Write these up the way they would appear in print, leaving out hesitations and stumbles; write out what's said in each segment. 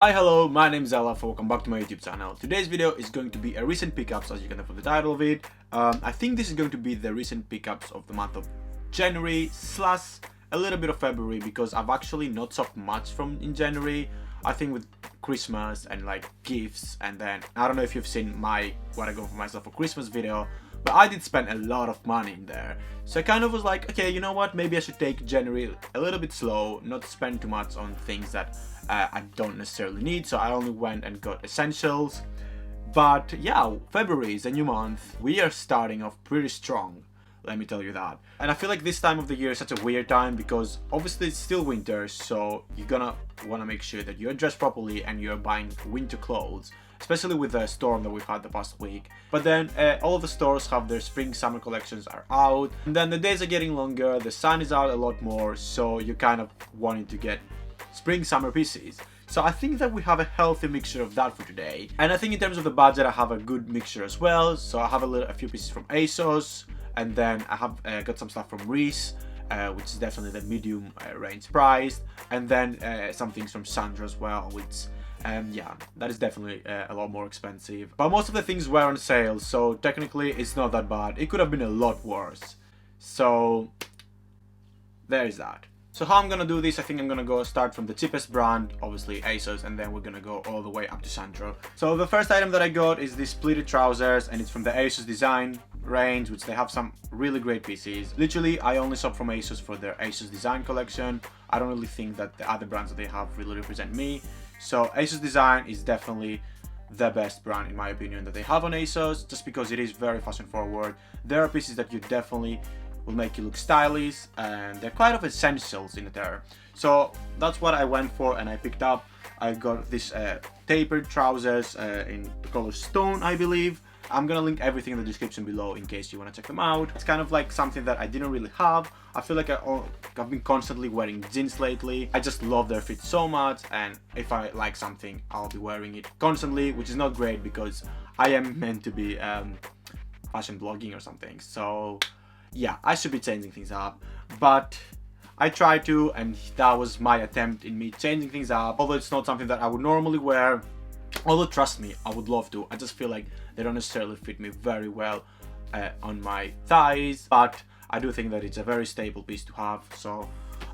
Hi, hello, my name is Elefv, welcome back to my YouTube channel. Today's video is going to be a recent pickups, as you can tell from the title of it. I think this is going to be the recent pickups of the month of January slash a little bit of February, because I've actually not shopped much from in January. I think with Christmas and like gifts, and then I don't know if you've seen my what I got for myself for Christmas video, but I did spend a lot of money in there. So I kind of was like, okay, you know what, maybe I should take January a little bit slow, not spend too much on things that I don't necessarily need. So I only went and got essentials. But yeah, February is a new month. We are starting off pretty strong, let me tell you that. And I feel like this time of the year is such a weird time because obviously it's still winter, so you're gonna want to make sure that you're dressed properly and you're buying winter clothes, especially with the storm that we've had the past week. But then all of the stores have their spring summer collections are out, and then the days are getting longer, the sun is out a lot more, so you're kind of wanting to get spring summer pieces. So I think that we have a healthy mixture of that for today. And I think in terms of the budget, I have a good mixture as well. So I have a few pieces from Asos, and then I have got some stuff from Reiss, which is definitely the medium range priced, and then some things from Sandro as well, which yeah, that is definitely a lot more expensive. But most of the things were on sale, so technically it's not that bad. It could have been a lot worse. So there is that. So how I'm gonna do this, I think I'm gonna start from the cheapest brand, obviously Asos, and then we're gonna go all the way up to Sandro. So the first item that I got is these pleated trousers, and it's from the Asos design range, which they have some really great pieces. Literally, I only shop from Asos for their Asos design collection. I don't really think that the other brands that they have really represent me. So Asos design is definitely the best brand in my opinion that they have on Asos, just because it is very fashion forward. There are pieces that you definitely will make you look stylish, and they're kind of essentials in there. So that's what I went for, and I picked up. I got this tapered trousers in the color stone, I believe. I'm gonna link everything in the description below in case you want to check them out. It's kind of like something that I didn't really have. I feel like I've been constantly wearing jeans lately. I just love their fit so much, and if I like something, I'll be wearing it constantly, which is not great because I am meant to be fashion blogging or something. So yeah, I should be changing things up, but I tried to, and that was my attempt in me changing things up. Although it's not something that I would normally wear, although trust me, I would love to. I just feel like they don't necessarily fit me very well on my thighs, but I do think that it's a very stable piece to have, so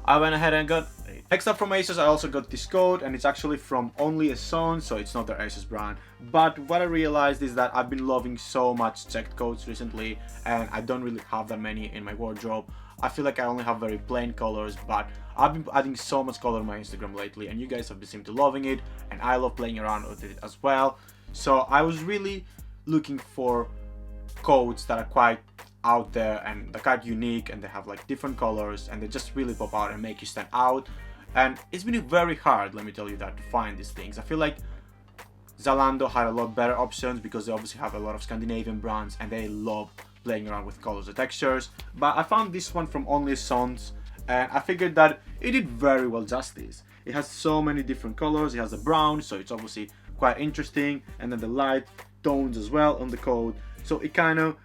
I went ahead and got it. Next up from Asos, I also got this coat, and it's actually from only Asos, so it's not their Asos brand. But what I realized is that I've been loving so much checked coats recently, and I don't really have that many in my wardrobe. I feel like I only have very plain colors, but I've been adding so much color on my Instagram lately, and you guys have seemed to loving it, and I love playing around with it as well. So I was really looking for coats that are quite out there and they're quite unique, and they have like different colors, and they just really pop out and make you stand out. And it's been very hard, let me tell you that, to find these things. I feel like Zalando had a lot better options because they obviously have a lot of Scandinavian brands and they love playing around with colors and textures. But I found this one from Only Sons, and I figured that it did very well justice. It has so many different colors. It has a brown, so it's obviously quite interesting, and then the light tones as well on the coat, so it kind of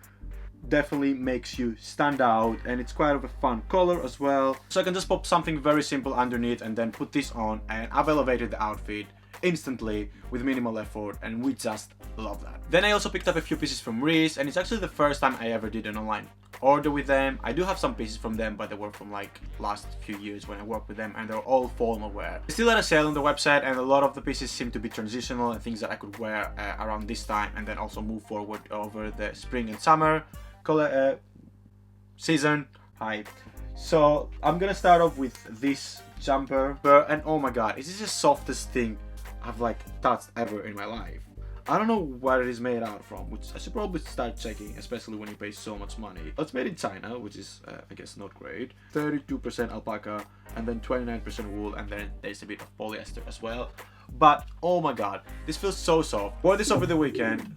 definitely makes you stand out, and it's quite of a fun color as well. So I can just pop something very simple underneath and then put this on, and I've elevated the outfit instantly with minimal effort, and we just love that. Then I also picked up a few pieces from Reiss, and it's actually the first time I ever did an online order with them. I do have some pieces from them, but they were from like last few years when I worked with them, and they're all formal wear. They still had a sale on the website, and a lot of the pieces seem to be transitional and things that I could wear around this time, and then also move forward over the spring and summer color season. Hi. So I'm gonna start off with this jumper, and oh my god, this is the softest thing I've like touched ever in my life. I don't know what it is made out from, which I should probably start checking, especially when you pay so much money. It's made in China, which is I guess not great. 32% alpaca, and then 29% wool, and then there's a bit of polyester as well. But oh my god, this feels so soft. Wore this over the weekend.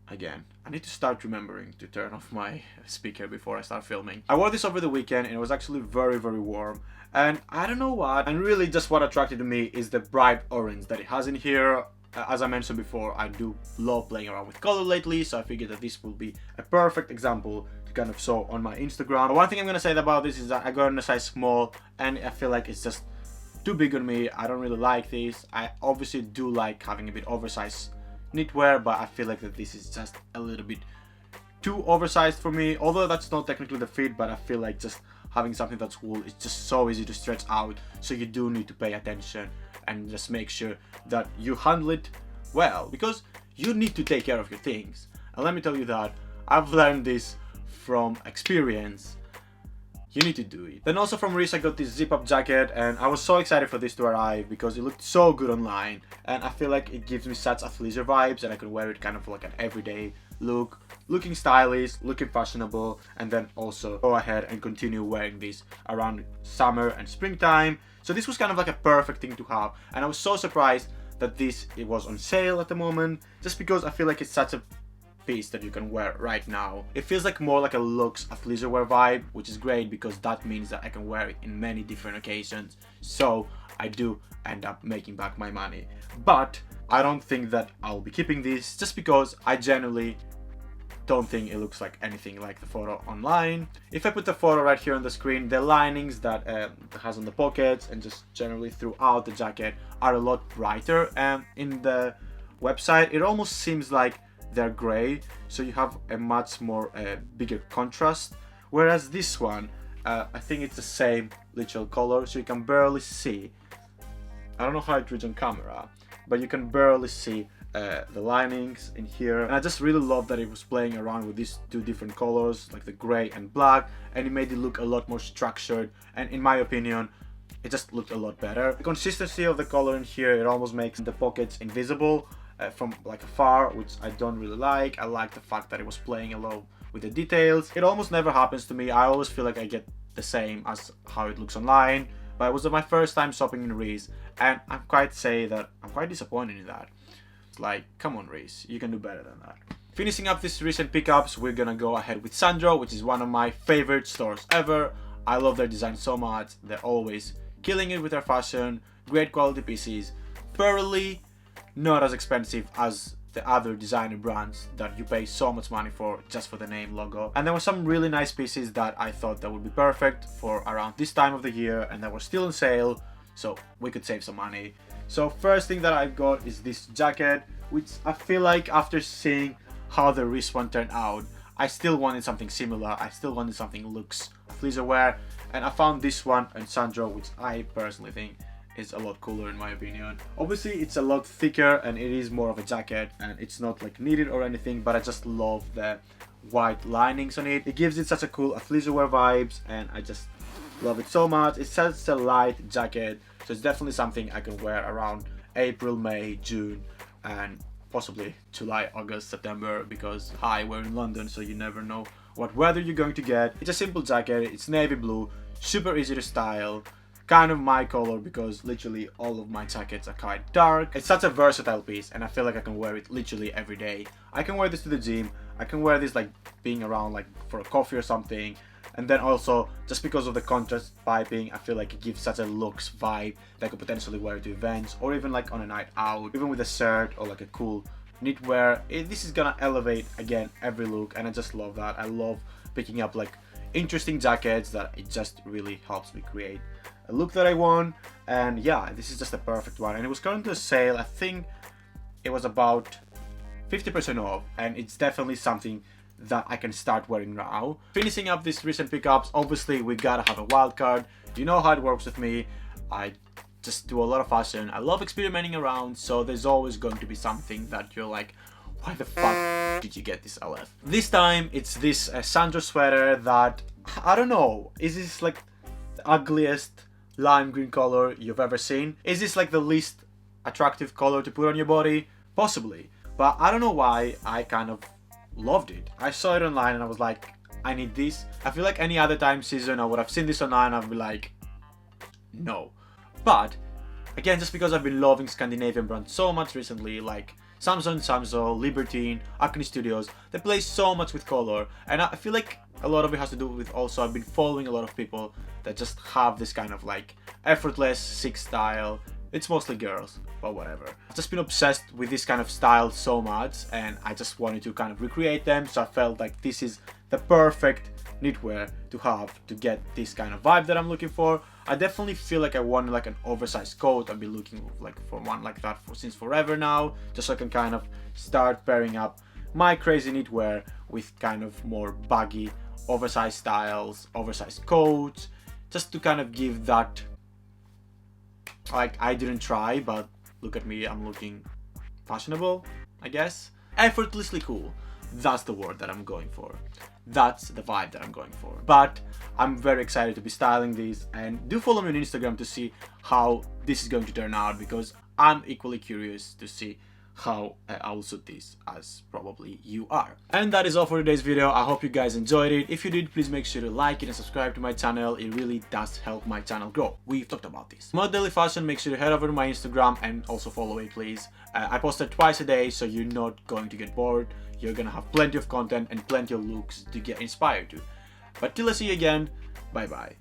Again, I need to start remembering to turn off my speaker before I start filming. I wore this over the weekend, and it was actually very, very warm. And I don't know what, and really just what attracted to me is the bright orange that it has in here. As I mentioned before, I do love playing around with color lately, so I figured that this will be a perfect example to kind of show on my Instagram. One thing I'm gonna say about this is that I got in a size small, and I feel like it's just too big on me. I don't really like this. I obviously do like having a bit oversized knitwear, but I feel like that this is just a little bit too oversized for me, although that's not technically the fit, but I feel like just having something that's wool is just so easy to stretch out, so you do need to pay attention and just make sure that you handle it well, because you need to take care of your things. And let me tell you that I've learned this from experience. You need to do it. Then also from Reiss I got this zip-up jacket, and I was so excited for this to arrive because it looked so good online, and I feel like it gives me such athleisure vibes, and I can wear it kind of like an everyday look, looking stylish, looking fashionable, and then also go ahead and continue wearing this around summer and springtime. So this was kind of like a perfect thing to have, and I was so surprised that it was on sale at the moment, just because I feel like it's such a piece that you can wear right now. It feels like more like a luxe athleisure wear vibe, which is great because that means that I can wear it in many different occasions, so I do end up making back my money. But I don't think that I'll be keeping this, just because I genuinely don't think it looks like anything like the photo online. If I put the photo right here on the screen, the linings that it has on the pockets and just generally throughout the jacket are a lot brighter, and in the website it almost seems like they're gray, so you have a much more bigger contrast, whereas this one I think it's the same literal color, so you can barely see. I don't know how it reads on camera, but you can barely see the linings in here, and I just really love that it was playing around with these two different colors, like the gray and black, and it made it look a lot more structured, and in my opinion it just looked a lot better. The consistency of the color in here, it almost makes the pockets invisible from like afar, which I don't really like. I like the fact that it was playing a lot with the details. It almost never happens to me. I always feel like I get the same as how it looks online, but it was my first time shopping in Reiss, and I'm quite disappointed in that. It's like, come on Reiss, you can do better than that. Finishing up this recent pickups, we're gonna go ahead with Sandro, which is one of my favorite stores ever. I love their design so much. They're always killing it with their fashion, great quality pieces, thoroughly not as expensive as the other designer brands that you pay so much money for just for the name logo. And there were some really nice pieces that I thought that would be perfect for around this time of the year, and that were still on sale, so we could save some money. So first thing that I got is this jacket, which I feel like after seeing how the Reiss one turned out, I still wanted something similar. I still wanted something luxe athleisure wear, and I found this one in Sandro, which I personally think is a lot cooler in my opinion. Obviously it's a lot thicker and it is more of a jacket, and it's not like knitted or anything, but I just love the white linings on it. It gives it such a cool athleisure wear vibes, and I just love it so much. It's such a light jacket, so it's definitely something I can wear around April, May, June, and possibly July, August, September, because hi, we're in London, so you never know what weather you're going to get. It's a simple jacket, it's navy blue, super easy to style, kind of my color because literally all of my jackets are quite dark. It's such a versatile piece, and I feel like I can wear it literally every day. I can wear this to the gym, I can wear this like being around like for a coffee or something, and then also just because of the contrast piping, I feel like it gives such a luxe vibe that I could potentially wear to events or even like on a night out, even with a shirt or like a cool knitwear. This is gonna elevate again every look, and I just love that. I love picking up like interesting jackets that it just really helps me create a look that I want. And yeah, this is just a perfect one, and it was currently on sale. I think it was about 50% off, and it's definitely something that I can start wearing now. Finishing up these recent pickups, obviously we gotta have a wild card. You know how it works with me. I just do a lot of fashion. I love experimenting around, so there's always going to be something that you're like, why the fuck did you get this Elefv? This time it's this Santos Sweater that, I don't know, is this like the ugliest lime green color you've ever seen? Is this like the least attractive color to put on your body? Possibly, but I don't know why I kind of loved it. I saw it online and I was like, I need this. I feel like any other time season I would have seen this online, I'd be like, no. But again, just because I've been loving Scandinavian brands so much recently, like Samso, Libertine, Acne Studios, they play so much with color, and I feel like a lot of it has to do with also I've been following a lot of people that just have this kind of like effortless, sick style. It's mostly girls, but whatever. I've just been obsessed with this kind of style so much, and I just wanted to kind of recreate them, so I felt like this is the perfect knitwear to have to get this kind of vibe that I'm looking for. I definitely feel like I want like an oversized coat. I've been looking like for one like that since forever now, just so I can kind of start pairing up my crazy knitwear with kind of more baggy, oversized styles, oversized coats, just to kind of give that, like, I didn't try, but look at me, I'm looking fashionable, I guess. Effortlessly cool. That's the word that I'm going for. That's the vibe that I'm going for. But I'm very excited to be styling these, and do follow me on Instagram to see how this is going to turn out, because I'm equally curious to see how I will suit this, as probably you are. And that is all for today's video. I hope you guys enjoyed it. If you did, please make sure to like it and subscribe to my channel. It really does help my channel grow. We've talked about this. More daily fashion, make sure to head over to my Instagram and also follow it, please. I post it twice a day, so you're not going to get bored. You're gonna have plenty of content and plenty of looks to get inspired to. But till I see you again, bye bye.